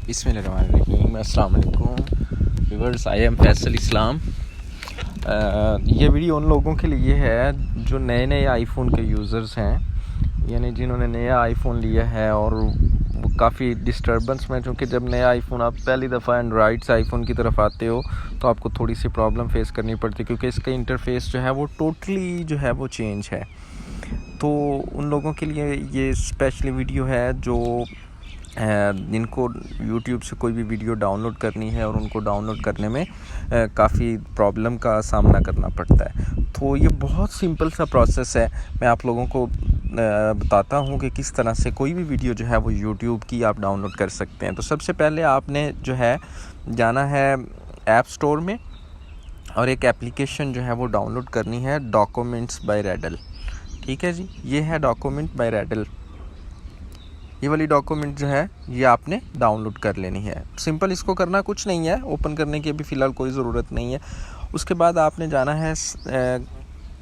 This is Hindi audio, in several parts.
बिस्मिल्लाहिर्रहमानिर्रहीम। अस्सलाम वालेकुम व्यूअर्स, आई एम फैसल इस्लाम। ये वीडियो उन लोगों के लिए है जो नए नए आईफोन के यूज़र्स हैं, यानी जिन्होंने नया आईफोन लिया है और वो काफ़ी डिस्टर्बेंस में, क्योंकि जब नया आईफोन आप पहली दफ़ा एंड्रॉयड से आईफोन की तरफ आते हो तो आपको थोड़ी सी प्रॉब्लम फेस करनी पड़ती है, क्योंकि इसका इंटरफेस जो है वो टोटली जो है वो चेंज है। तो उन लोगों के लिए ये स्पेशली वीडियो है जो जिनको YouTube से कोई भी वीडियो डाउनलोड करनी है और उनको डाउनलोड करने में काफ़ी प्रॉब्लम का सामना करना पड़ता है। तो ये बहुत सिंपल सा प्रोसेस है। मैं आप लोगों को बताता हूँ कि किस तरह से कोई भी वीडियो जो है वो YouTube की आप डाउनलोड कर सकते हैं। तो सबसे पहले आपने जो है जाना है ऐप स्टोर में और एक एप्लीकेशन जो है वो डाउनलोड करनी है, डॉक्यूमेंट्स बाय रेडल। ठीक है जी, ये है डॉक्यूमेंट बाय रेडल। ये वाली डॉक्यूमेंट जो है ये आपने डाउनलोड कर लेनी है। सिंपल, इसको करना कुछ नहीं है, ओपन करने की अभी फ़िलहाल कोई ज़रूरत नहीं है। उसके बाद आपने जाना है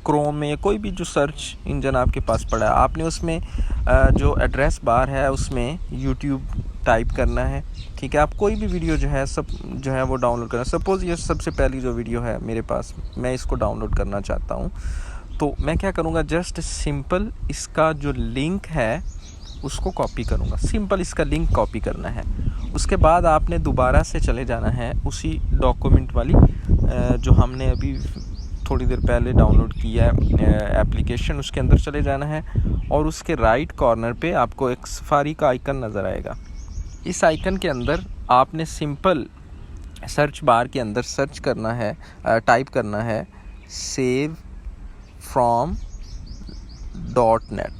क्रोम में, कोई भी जो सर्च इंजन आपके पास पड़ा है, आपने उसमें जो एड्रेस बार है उसमें YouTube टाइप करना है। ठीक है, आप कोई भी वीडियो जो है सब जो है वो डाउनलोड करना। सपोज़ ये सबसे पहली जो वीडियो है मेरे पास, मैं इसको डाउनलोड करना चाहता हूँ, तो मैं क्या करूँगा, जस्ट सिंपल इसका जो लिंक है उसको कॉपी करूँगा। सिंपल इसका लिंक कॉपी करना है। उसके बाद आपने दोबारा से चले जाना है उसी डॉक्यूमेंट वाली जो हमने अभी थोड़ी देर पहले डाउनलोड किया है एप्लीकेशन, उसके अंदर चले जाना है और उसके राइट कॉर्नर पे आपको एक सफारी का आइकन नज़र आएगा। इस आइकन के अंदर आपने सिंपल सर्च बार के अंदर सर्च करना है, टाइप करना है सेव फ्रॉम .net।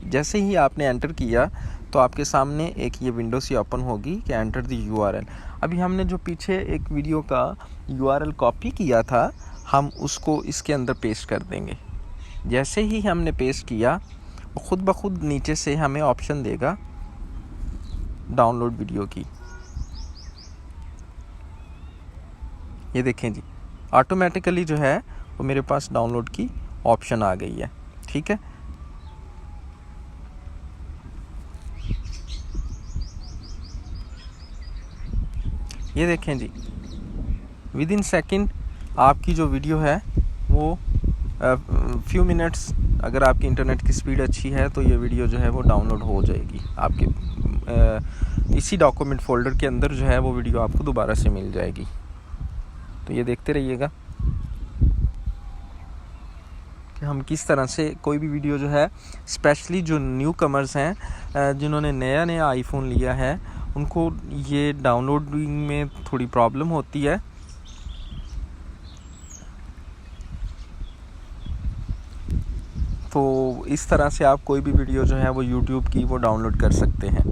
जैसे ही आपने एंटर किया तो आपके सामने एक ये विंडो सी ओपन होगी कि एंटर द URL। अभी हमने जो पीछे एक वीडियो का URL कॉपी किया था, हम उसको इसके अंदर पेस्ट कर देंगे। जैसे ही हमने पेस्ट किया, वो खुद ब खुद नीचे से हमें ऑप्शन देगा डाउनलोड वीडियो की। ये देखें जी, ऑटोमेटिकली जो है वो मेरे पास डाउनलोड की ऑप्शन आ गई है। ठीक है, ये देखें जी, विद इन सेकेंड आपकी जो वीडियो है वो फ्यू मिनट्स, अगर आपकी इंटरनेट की स्पीड अच्छी है तो ये वीडियो जो है वो डाउनलोड हो जाएगी आपके इसी डॉक्यूमेंट फोल्डर के अंदर। जो है वो वीडियो आपको दोबारा से मिल जाएगी। तो ये देखते रहिएगा कि हम किस तरह से कोई भी वीडियो जो है, स्पेशली जो न्यू कमर्स हैं जिन्होंने नया आईफोन लिया है, उनको ये डाउनलोडिंग में थोड़ी प्रॉब्लम होती है। तो इस तरह से आप कोई भी वीडियो जो है वो YouTube की वो डाउनलोड कर सकते हैं।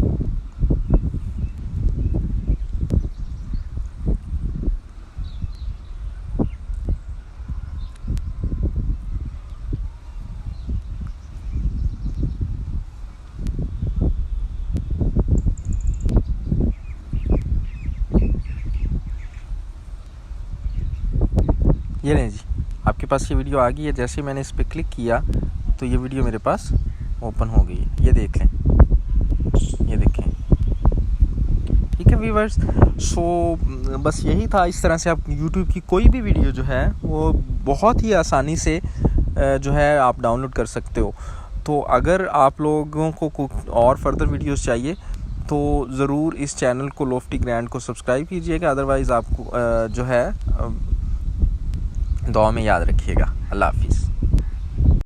ये नहीं जी, आपके पास ये वीडियो आ गई है। जैसे मैंने इस पर क्लिक किया तो ये वीडियो मेरे पास ओपन हो गई है। ये देख लें, ये देखें। ठीक है व्यूअर्स, सो बस यही था। इस तरह से आप YouTube की कोई भी वीडियो जो है वो बहुत ही आसानी से जो है आप डाउनलोड कर सकते हो। तो अगर आप लोगों को कुछ और फर्दर वीडियोस चाहिए तो ज़रूर इस चैनल को लोफ्टी ग्रैंड को सब्सक्राइब कीजिएगा। अदरवाइज़ आपको जो है दुआ में याद रखिएगा। अल्लाह हाफिज़।